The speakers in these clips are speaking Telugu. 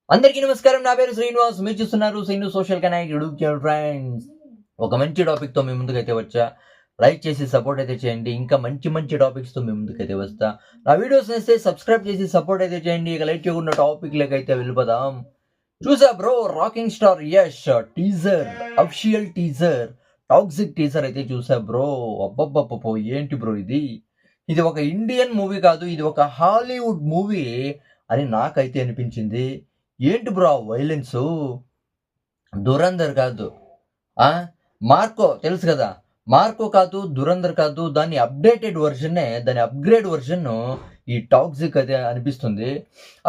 అందరికీ నమస్కారం. నా పేరు శ్రీనివాస్. మీరు చూస్తున్నారు Srinu social connect YouTube channel. Friends, ఒక మంచి టాపిక్తో మీ ముందుకైతే వచ్చా. లైక్ చేసి సపోర్ట్ అయితే చేయండి. ఇంకా మంచి మంచి టాపిక్స్తో మీ ముందుకైతే వస్తా. నా వీడియోస్ నచ్చితే సబ్స్క్రైబ్ చేసి సపోర్ట్ అయితే చేయండి. ఇక లైట్ చేయకుండా టాపిక్లోకి అయితే వెళ్ళిపోదాం. చూసా bro, rocking star Yash teaser, official teaser, toxic teaser అయితే చూసా బ్రో. అబ్బబ్బబ్బో, ఏంటి బ్రో ఇది? ఇది ఒక ఇండియన్ మూవీ కాదు, ఇది ఒక హాలీవుడ్ మూవీ అని నాకైతే అనిపించింది. ఏంటి బ్రో ఆ వైలెన్సు? దురంధర్ కాదు, మార్కో తెలుసు కదా. మార్కో కాదు, దురంధర్ కాదు, దాని అప్డేటెడ్ వర్షన్నే, దాని అప్గ్రేడ్ వర్షన్ ఈ టాక్సిక్ అదే అనిపిస్తుంది.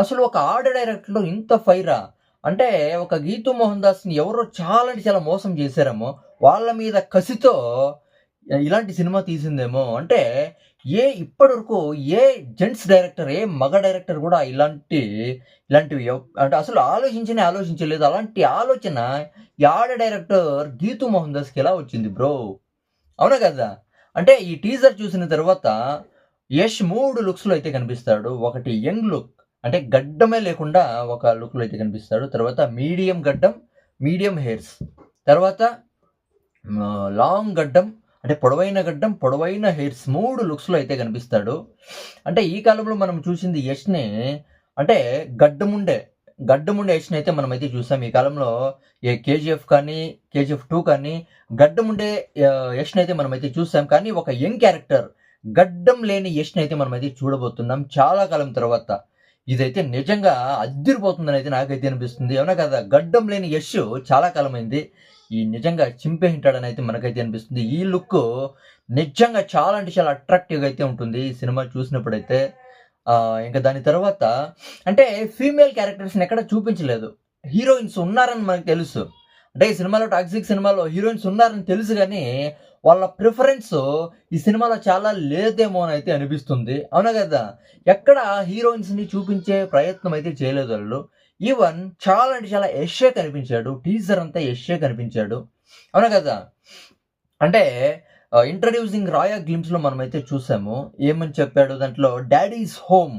అసలు ఒక ఆర్ట్ డైరెక్టర్లో ఇంత ఫైరా అంటే, ఒక గీతూ మోహన్ దాస్ని ఎవరో చాలా అంటే చాలా మోసం చేశారేమో, వాళ్ళ మీద కసితో ఇలాంటి సినిమా తీసిందేమో. అంటే ఇప్పటి వరకు ఏ జెంట్స్ డైరెక్టర్, ఏ మగ డైరెక్టర్ కూడా ఇలాంటివి అంటే అసలు ఆలోచించలేదు. అలాంటి ఆలోచన ఈ ఆడ డైరెక్టర్ గీతూ మోహన్ దాస్కి ఎలా వచ్చింది బ్రో? అవునా కదా? అంటే ఈ టీజర్ చూసిన తర్వాత యష్ 3 లుక్స్‌లో అయితే కనిపిస్తాడు. ఒకటి యంగ్ లుక్, అంటే గడ్డమే లేకుండా ఒక లుక్‌లో అయితే కనిపిస్తాడు. తర్వాత మీడియం గడ్డం, మీడియం హెయిర్స్, తర్వాత లాంగ్ గడ్డం, అంటే పొడవైన గడ్డం, పొడవైన హెయిర్స్, 3 లుక్స్‌లో అయితే కనిపిస్తాడు. అంటే ఈ కాలంలో మనం చూసింది యష్‌ని, అంటే గడ్డముండే యష్‌ని అయితే మనమైతే చూసాం. ఈ కాలంలో కేజీఎఫ్ కానీ, కేజీఎఫ్ 2 కానీ గడ్డముండే యష్‌ని అయితే మనమైతే చూసాం. కానీ ఒక యంగ్ క్యారెక్టర్, గడ్డం లేని యష్‌ని అయితే మనమైతే చూడబోతున్నాం చాలా కాలం తర్వాత. ఇదైతే నిజంగా అద్దిరిపోతుందని అయితే నాకైతే అనిపిస్తుంది. అవునా కదా? గడ్డం లేని యష్ చాలా కాలమైంది. నిజంగా చింపేసింటాడని అయితే మనకైతే అనిపిస్తుంది. ఈ లుక్ నిజంగా చాలా అంటే చాలా అట్రాక్టివ్‌గా అయితే ఉంటుంది ఈ సినిమా చూసినప్పుడైతే. ఇంకా దాని తర్వాత అంటే ఫీమేల్ క్యారెక్టర్స్‌ని ఎక్కడ చూపించలేదు. హీరోయిన్స్ ఉన్నారని మనకు తెలుసు. అంటే ఈ సినిమాలో, టాక్సిక్ సినిమాలో హీరోయిన్స్ ఉన్నారని తెలుసు గానీ, వాళ్ళ ప్రిఫరెన్స్ ఈ సినిమాలో చాలా లేదేమో అని అయితే అనిపిస్తుంది. అవునా కదా? ఎక్కడ హీరోయిన్స్‌ని చూపించే ప్రయత్నం అయితే చేయలేదు వాళ్ళు. ఈవెన్ చాలా అంటే చాలా యష్షే కనిపించాడు. టీజర్ అంతా యష్షే కనిపించాడు. అవునా కదా? అంటే ఇంట్రొడ్యూసింగ్ రాయా గ్లింప్స్‌లో మనమైతే చూసాము. ఏమని చెప్పాడు దాంట్లో? Daddy is home.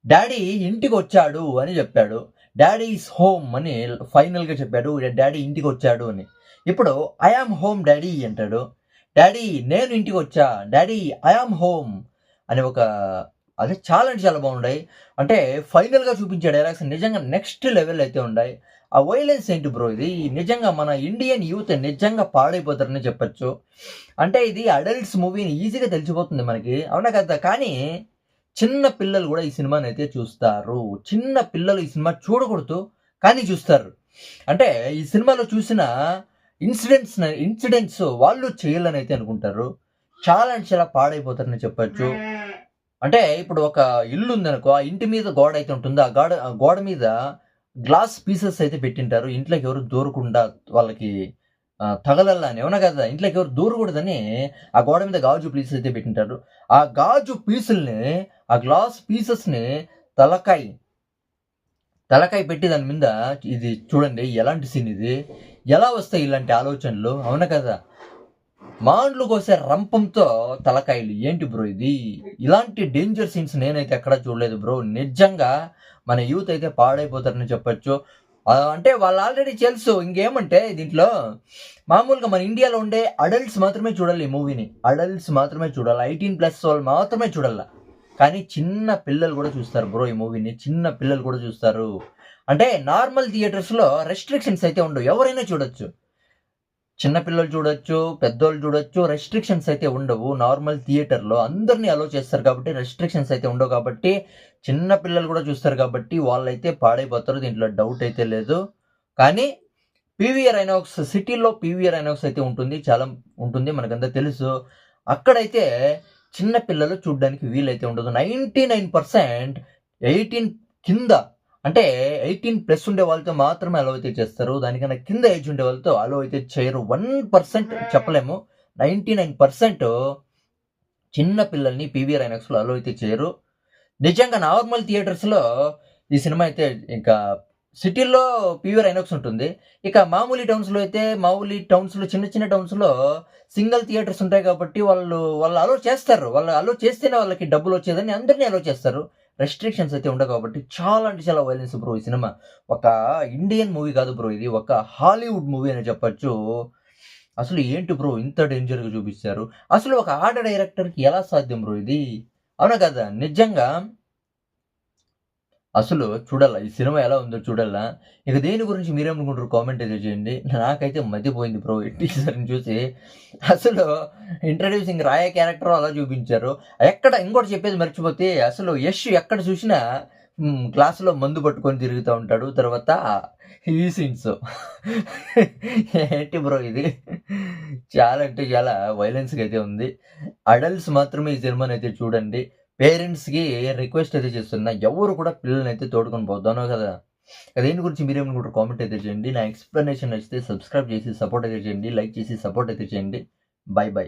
డాడీ ఇంటికొచ్చాడు అని చెప్పాడు. డాడీ ఈజ్ హోమ్ అని ఫైనల్‌గా చెప్పాడు. డాడీ ఇంటికొచ్చాడు అని. ఇప్పుడు ఐ యామ్ హోమ్ డాడీ అంటాడు. డాడీ నేను ఇంటికొచ్చా. డాడీ ఐ యామ్ హోమ్ అని అదే చాలా అంటే చాలా బాగున్నాయి. అంటే ఫైనల్‌గా చూపించే డైలాగ్స్ నిజంగా నెక్స్ట్ లెవెల్ అయితే ఉన్నాయి. ఆ వయలెన్స్ ఏంటి బ్రో ఇది? నిజంగా మన ఇండియన్ యూత్ నిజంగా పాడైపోతారని చెప్పొచ్చు. అంటే ఇది అడల్ట్స్ మూవీ అని ఈజీగా తెలిసిపోతుంది మనకి. అవునా కదా? కానీ చిన్న పిల్లలు కూడా ఈ సినిమానైతే చూస్తారు. చిన్న పిల్లలు ఈ సినిమా చూడకూడదు, కానీ చూస్తారు. అంటే ఈ సినిమాలో చూసిన ఇన్సిడెంట్స్ వాళ్ళు చేయాలని అయితే అనుకుంటారు. చాలా అంటే చాలా పాడైపోతారని చెప్పొచ్చు. అంటే ఇప్పుడు ఒక ఇల్లు ఉందనుకో, ఆ ఇంటి మీద గోడ అయితే ఉంటుందో, ఆ గోడ మీద గ్లాస్ పీసెస్ అయితే పెట్టింటారు. ఇంట్లోకి ఎవరు దూరకుండా వాళ్ళకి తగలల్లని. అవునా కదా? ఇంట్లోకి ఎవరు దూరకూడదని ఆ గోడ మీద గాజు పీసెస్ అయితే పెట్టింటారు. ఆ గాజు పీసుల్ని, ఆ గ్లాస్ పీసెస్‌ని తలకాయ పెట్టి దాని మీద, ఇది చూడండి ఎలాంటి సీన్ ఇది. ఎలా వస్తాయి ఇలాంటి ఆలోచనలు? అవునా కదా? మాండ్లు కోసే రంపంతో తలకాయలు ఏంటి బ్రో ఇది? ఇలాంటి డేంజర్ సీన్స్ నేనైతే ఎక్కడా చూడలేదు బ్రో. నిజంగా మన యూత్ అయితే పాడైపోతారని చెప్పొచ్చు. అంటే వాళ్ళు ఆల్రెడీ తెలుసు. ఇంకేమంటే దీంట్లో మామూలుగా మన ఇండియాలో ఉండే అడల్ట్స్ మాత్రమే చూడాలి ఈ మూవీని. అడల్ట్స్ మాత్రమే చూడాలి. 18+ వాళ్ళు మాత్రమే చూడాల. కానీ చిన్న పిల్లలు కూడా చూస్తారు బ్రో ఈ మూవీని. చిన్న పిల్లలు కూడా చూస్తారు. అంటే నార్మల్ థియేటర్స్‌లో రెస్ట్రిక్షన్స్ అయితే ఉండవు. ఎవరైనా చూడొచ్చు. చిన్న పిల్లలు చూడొచ్చు, పెద్దోళ్ళు చూడొచ్చు. రెస్ట్రిక్షన్స్ అయితే ఉండవు. నార్మల్ థియేటర్‌లో అందరిని అలో చేస్తారు కాబట్టి రెస్ట్రిక్షన్స్ అయితే ఉండవు కాబట్టి, చిన్న పిల్లలు కూడా చూస్తారు కాబట్టి వాళ్ళైతే పాడైపోతారు. దీంట్లో డౌట్ అయితే లేదు. కానీ పీవీఆర్ ఐనాక్స్ సిటీలో పీవీఆర్ ఐనాక్స్ అయితే ఉంటుంది. చాలా ఉంటుంది. మనకంతా తెలుసు. అక్కడైతే చిన్న పిల్లలు చూడ్డానికి వీలైతే ఉండదు. 99% 18 కింద, అంటే 18+ ఉండే వాళ్ళతో మాత్రమే అలో అయితే చేస్తారు. దానికన్నా కింద ఏజ్ ఉండే వాళ్ళతో అలో అయితే చేయరు. 1% చెప్పలేము. 99% చిన్న పిల్లల్ని పీవీఆర్ ఐనాక్స్‌లో అలో అయితే చేయరు. నిజంగా నార్మల్ థియేటర్స్‌లో ఈ సినిమా అయితే ఇంకా సిటీల్లో పీవీఆర్ ఐనాక్స్ ఉంటుంది. ఇక మామూలు టౌన్స్‌లో చిన్న చిన్న టౌన్స్‌లో సింగిల్ థియేటర్స్ ఉంటాయి కాబట్టి వాళ్ళు అలో చేస్తారు. వాళ్ళు అలో చేస్తేనే వాళ్ళకి డబ్బులొచ్చేదని అందరిని అలో చేస్తారు. రెస్ట్రిక్షన్స్ అయితే ఉండవు కాబట్టి చాలా అంటే చాలా వైలెన్స్ బ్రో ఈ సినిమా. ఒక ఇండియన్ మూవీ కాదు బ్రో ఇది. ఒక హాలీవుడ్ మూవీ అని చెప్పొచ్చు. అసలు ఏంటి బ్రో ఇంత డేంజర్‌గా చూపిచ్చారు. అసలు ఒక ఆర్ట్ డైరెక్టర్‌కి ఎలా సాధ్యం బ్రో ఇది? అవునా కదా! నిజంగా అసలు చూడాలా. ఈ సినిమా ఎలా ఉందో చూడాలా. ఇక దేని గురించి మీరేమనుకుంటారో కామెంట్ అయితే చేయండి. నాకైతే మతిపోయింది బ్రో ఈ టీజర్‌ని చూసి. అసలు ఇంట్రొడ్యూసింగ్ రాయ క్యారెక్టర్ అలా చూపించారు. ఎక్కడ ఇంకోటి చెప్పేది మర్చిపోతే అసలు యష్ ఎక్కడ చూసినా క్లాస్‌లో మందు పట్టుకొని తిరుగుతా ఉంటాడు. తర్వాత ఈ సీన్స్. ఏంటి బ్రో ఇది? చాలా అంటే చాలా వైలెన్స్‌గా అయితే ఉంది. అడల్ట్స్ మాత్రమే ఈ సినిమానైతే చూడండి. పేరెంట్స్‌కి రిక్వెస్ట్ అయితే చేస్తున్నా. ఎవరు కూడా పిల్లలనైతే తోడుకొని పోవద్దు. అవునా కదా! దీని గురించి మీరేమనుకుంటారో కామెంట్ అయితే చేయండి. నా ఎక్స్‌ప్లనేషన్ నచ్చితే సబ్స్క్రైబ్ చేసి సపోర్ట్ అయితే చేయండి. లైక్ చేసి సపోర్ట్ అయితే చేయండి. By by.